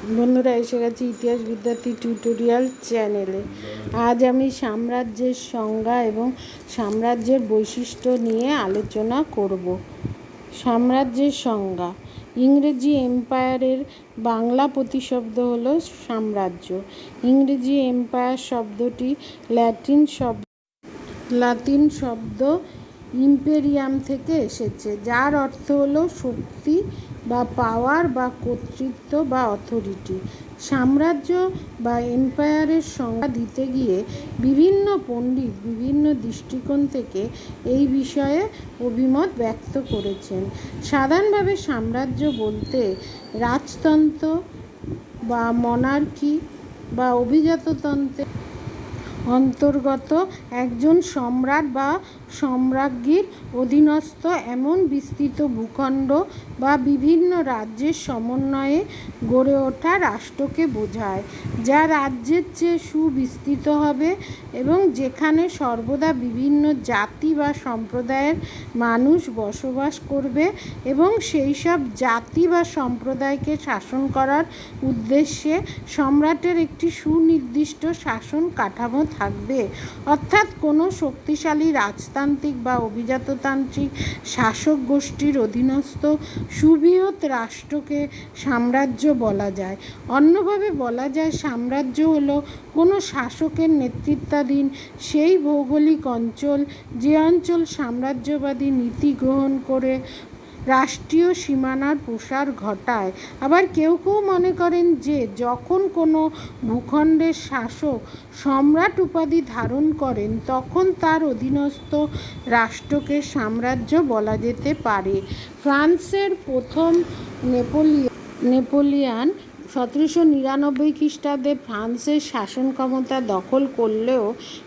বন্ধুরা, এসে গেছি ইতিহাস বিদ্যার্থী টিউটোরিয়াল চ্যানেলে। আজ আমি সাম্রাজ্যের সংজ্ঞা এবং সাম্রাজ্যের বৈশিষ্ট্য নিয়ে আলোচনা করব। সাম্রাজ্যের সংজ্ঞা। ইংরেজি এম্পায়ারের বাংলা প্রতিশব্দ হলো সাম্রাজ্য। ইংরেজি এম্পায়ার শব্দটি লাতিন শব্দ ইম্পেরিয়াম থেকে এসেছে, যার অর্থ হলো শক্তি বা পাওয়ার বা কর্তৃত্ব বা অথরিটি। সাম্রাজ্য বা এম্পায়ারের সংজ্ঞা দিতে গিয়ে বিভিন্ন পণ্ডিত বিভিন্ন দৃষ্টিকোণ থেকে এই বিষয়ে অভিমত ব্যক্ত করেছেন। সাধারণভাবে সাম্রাজ্য বলতে রাজতন্ত্র বা মনার্কি বা অভিজাততন্ত্রের অন্তর্গত একজন সম্রাট বা সম্রাজ্ঞীর অধীনস্থ এমন বিস্তৃত ভূখণ্ড বা বিভিন্ন রাজ্যের সমন্বয়ে গড়ে ওঠা রাষ্ট্রকে বোঝায়, যা রাজ্যের চেয়ে সুবিস্তৃত হবে এবং যেখানে সর্বদা বিভিন্ন জাতি বা সম্প্রদায়ের মানুষ বসবাস করবে এবং সেই সব জাতি বা সম্প্রদায়কে শাসন করার উদ্দেশ্যে সম্রাটের একটি সুনির্দিষ্ট শাসন কাঠামো থাকবে। অর্থাৎ কোনো শক্তিশালী রাজতান্ত্রিক বা অভিজাততান্ত্রিক শাসক গোষ্ঠীর অধীনস্থ সুবৃহৎ রাষ্ট্রকে সাম্রাজ্য বলা যায়। অন্যভাবে বলা যায়, সাম্রাজ্য হলো কোনো শাসকের নেতৃত্বাধীন সেই ভৌগোলিক অঞ্চল যে অঞ্চল সাম্রাজ্যবাদী নীতি গ্রহণ করে রাষ্ট্রীয় সীমানার প্রসার ঘটায়। আবার কেউ কেউ মনে করেন যে যখন কোনো ভূখণ্ডের শাসক সম্রাট উপাধি ধারণ করেন তখন তার অধীনস্থ রাষ্ট্রকে সাম্রাজ্য বলা যেতে পারে। ফ্রান্সের প্রথম নেপোলিয়ান 1799 খ্রিস্টাব্দে ফ্রান্সের শাসন ক্ষমতা দখল করলেও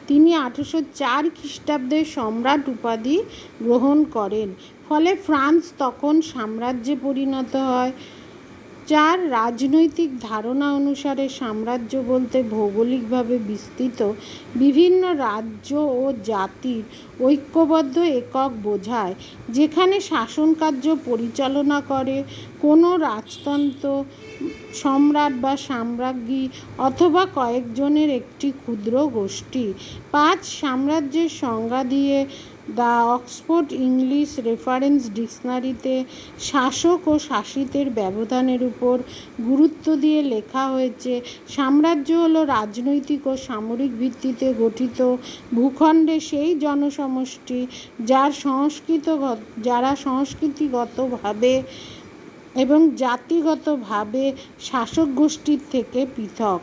তিনি 1804 খ্রিস্টাব্দে সম্রাট উপাধি গ্রহণ করেন। ফলে ফ্রান্স তখন সাম্রাজ্যে পরিণত হয়। রাজনৈতিক ধারণা অনুসারে সাম্রাজ্য বলতে ভৌগোলিকভাবে বিস্তৃত বিভিন্ন রাজ্য ও জাতির ঐক্যবদ্ধ একক বোঝায়, যেখানে শাসনকার্য পরিচালনা করে কোনো রাজতন্ত্র, সম্রাট বা সাম্রাজ্ঞী অথবা কয়েকজনের একটি ক্ষুদ্র গোষ্ঠী। সাম্রাজ্যের সংজ্ঞা দিয়ে দ্য অক্সফোর্ড ইংলিশ রেফারেন্স ডিকশনারিতে শাসক ও শাসিতের ব্যবধানের উপর গুরুত্ব দিয়ে লেখা হয়েছে, সাম্রাজ্য হলো রাজনৈতিক ও সামরিক ভিত্তিতে গঠিত ভূখণ্ডে সেই জনসমষ্টি যারা সংস্কৃতিগতভাবে এবং জাতিগতভাবে শাসক গোষ্ঠীর থেকে পৃথক।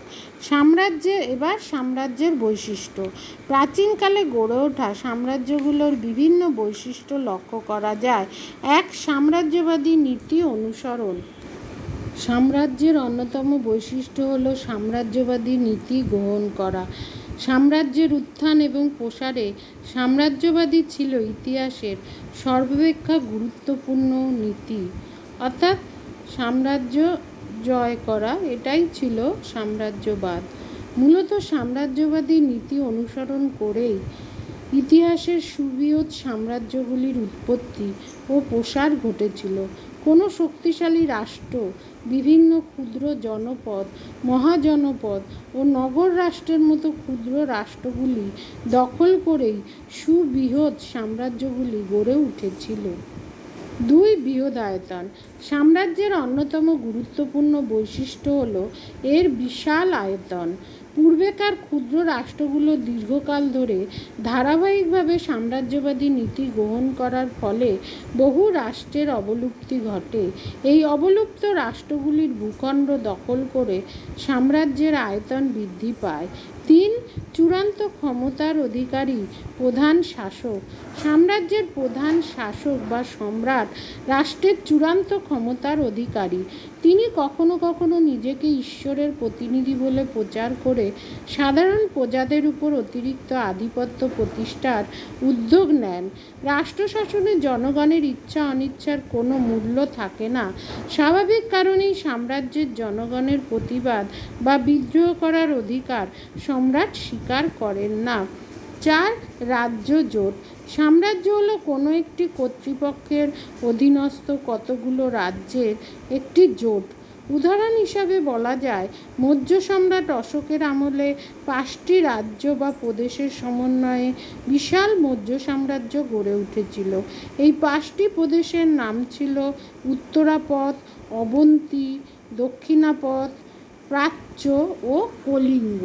সাম্রাজ্যের বৈশিষ্ট্য। প্রাচীনকালে গড়ে ওঠা সাম্রাজ্যগুলোর বিভিন্ন বৈশিষ্ট্য লক্ষ্য করা যায়। সাম্রাজ্যবাদী নীতি অনুসরণ। সাম্রাজ্যের অন্যতম বৈশিষ্ট্য হল সাম্রাজ্যবাদী নীতি গ্রহণ করা। সাম্রাজ্যের উত্থান এবং প্রসারে সাম্রাজ্যবাদী ছিল ইতিহাসের সর্বাপেক্ষা গুরুত্বপূর্ণ নীতি। অর্থাৎ সাম্রাজ্য জয় করা, এটাই ছিল সাম্রাজ্যবাদ। মূলত সাম্রাজ্যবাদী নীতি অনুসরণ করেই ইতিহাসের সুবৃহৎ সাম্রাজ্যগুলির উৎপত্তি ও প্রসার ঘটেছিল। কোনো শক্তিশালী রাষ্ট্র বিভিন্ন ক্ষুদ্র জনপদ, মহাজনপদ ও নগর রাষ্ট্রের মতো ক্ষুদ্র রাষ্ট্রগুলি দখল করেই সুবৃহৎ সাম্রাজ্যগুলি গড়ে উঠেছিল। বৃহদায়তন। সাম্রাজ্যের অন্যতম গুরুত্বপূর্ণ বৈশিষ্ট্য হল এর বিশাল আয়তন। পূর্বেকার ক্ষুদ্র রাষ্ট্রগুলো দীর্ঘকাল ধরে ধারাবাহিকভাবে সাম্রাজ্যবাদী নীতি গ্রহণ করার ফলে বহু রাষ্ট্রের অবলুপ্তি ঘটে। এই অবলুপ্ত রাষ্ট্রগুলির ভূখণ্ড দখল করে সাম্রাজ্যের আয়তন বৃদ্ধি পায়। চূড়ান্ত ক্ষমতার অধিকারী প্রধান শাসক। সাম্রাজ্যের প্রধান শাসক বা সম্রাট রাষ্ট্রের চূড়ান্ত ক্ষমতার অধিকারী। তিনি কখনো কখনো নিজেকে ঈশ্বরের প্রতিনিধি বলে প্রচার করে সাধারণ প্রজাদের উপর অতিরিক্ত আধিপত্য প্রতিষ্ঠার উদ্যোগ নেন। রাষ্ট্র শাসনে জনগণের ইচ্ছা অনিচ্ছার কোনো মূল্য থাকে না। স্বাভাবিক কারণেই সাম্রাজ্যের জনগণের প্রতিবাদ বা বিদ্রোহ করার অধিকার সম্রাট স্বীকার করেন না। রাজ্য জোট। সাম্রাজ্য হলো কোনো একটি কর্তৃপক্ষের অধীনস্থ কতগুলো রাজ্যের একটি জোট। উদাহরণ হিসাবে বলা যায় মৌর্য সম্রাট অশোকের আমলে 5টি রাজ্য বা প্রদেশের সমন্বয়ে বিশাল মৌর্য সাম্রাজ্য গড়ে উঠেছিল। এই 5টি প্রদেশের নাম ছিল উত্তরাপথ, অবন্তী, দক্ষিণাপথ, প্রাচ্য ও কলিঙ্গ।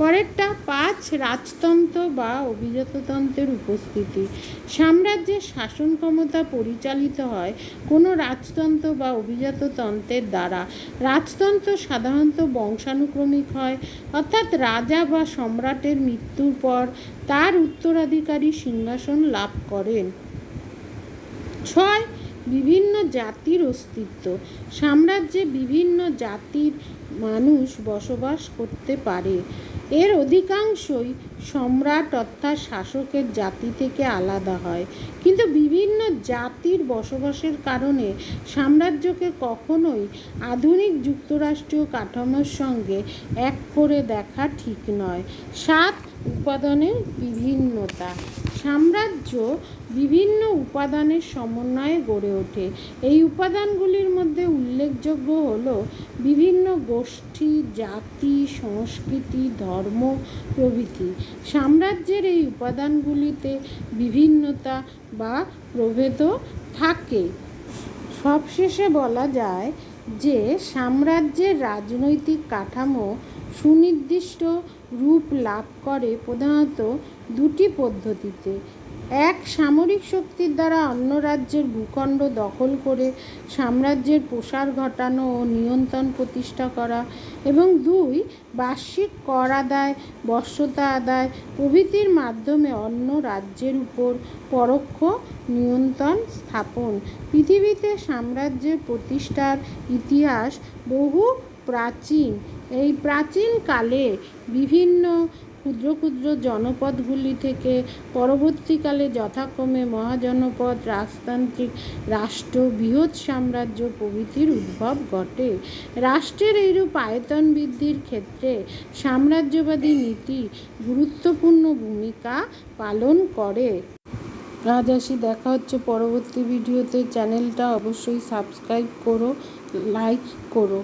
পরেরটা 5 রাজতন্ত্র বা অভিজাততন্ত্রের উপস্থিতি। সাম্রাজ্যের শাসন ক্ষমতা পরিচালিত হয় কোনো রাজতন্ত্র বা অভিজাততন্ত্রের দ্বারা। রাজতন্ত্র সাধারণত বংশানুক্রমিক হয়, অর্থাৎ রাজা বা সম্রাটের মৃত্যুর পর তার উত্তরাধিকারী সিংহাসন লাভ করেন। 6 বিভিন্ন জাতির অস্তিত্ব। সাম্রাজ্যে বিভিন্ন জাতির মানুষ বসবাস করতে পারে। এর অধিকাংশই সম্রাট অর্থাৎ শাসকের জাতি থেকে আলাদা হয়, কিন্তু বিভিন্ন জাতির বসবাসের কারণে সাম্রাজ্যকে কখনোই আধুনিক যুক্তরাষ্ট্রীয় কাঠামোর সঙ্গে এক করে দেখা ঠিক নয়। 7 উপাদানের বিভিন্নতা। সাম্রাজ্য বিভিন্ন উপাদানের সমন্বয়ে গড়ে ওঠে। এই উপাদানগুলির মধ্যে উল্লেখযোগ্য হল বিভিন্ন গোষ্ঠী, জাতি, সংস্কৃতি, ধর্ম প্রভৃতি। সাম্রাজ্যের এই উপাদানগুলিতে বিভিন্নতা বা প্রভেদও থাকে। সবশেষে বলা যায় যে সাম্রাজ্যের রাজনৈতিক কাঠামো সুনির্দিষ্ট রূপ লাভ করে প্রধানত 2টি পদ্ধতিতে। 1 সামরিক শক্তির দ্বারা অন্য রাজ্যের ভূখণ্ড দখল করে সাম্রাজ্যের প্রসার ঘটানো ও নিয়ন্ত্রণ প্রতিষ্ঠা করা, এবং 2 বার্ষিক কর আদায়, বশ্যতা আদায় প্রভৃতির মাধ্যমে অন্য রাজ্যের উপর পরোক্ষ নিয়ন্ত্রণ স্থাপন। পৃথিবীতে সাম্রাজ্যের প্রতিষ্ঠার ইতিহাস বহু প্রাচীন। এই প্রাচীনকালে বিভিন্ন ক্ষুদ্র ক্ষুদ্র জনপদগুলি থেকে পরবর্তীকালে যথাক্রমে মহাজনপদ, রাজতান্ত্রিক রাষ্ট্র, বৃহৎ সাম্রাজ্য প্রভৃতির উদ্ভব ঘটে। রাষ্ট্রের এইরূপ আয়তন বৃদ্ধির ক্ষেত্রে সাম্রাজ্যবাদী নীতি গুরুত্বপূর্ণ ভূমিকা পালন করে। আজ আসি, দেখা হচ্ছে পরবর্তী ভিডিওতে। চ্যানেলটা অবশ্যই সাবস্ক্রাইব করো, লাইক করো।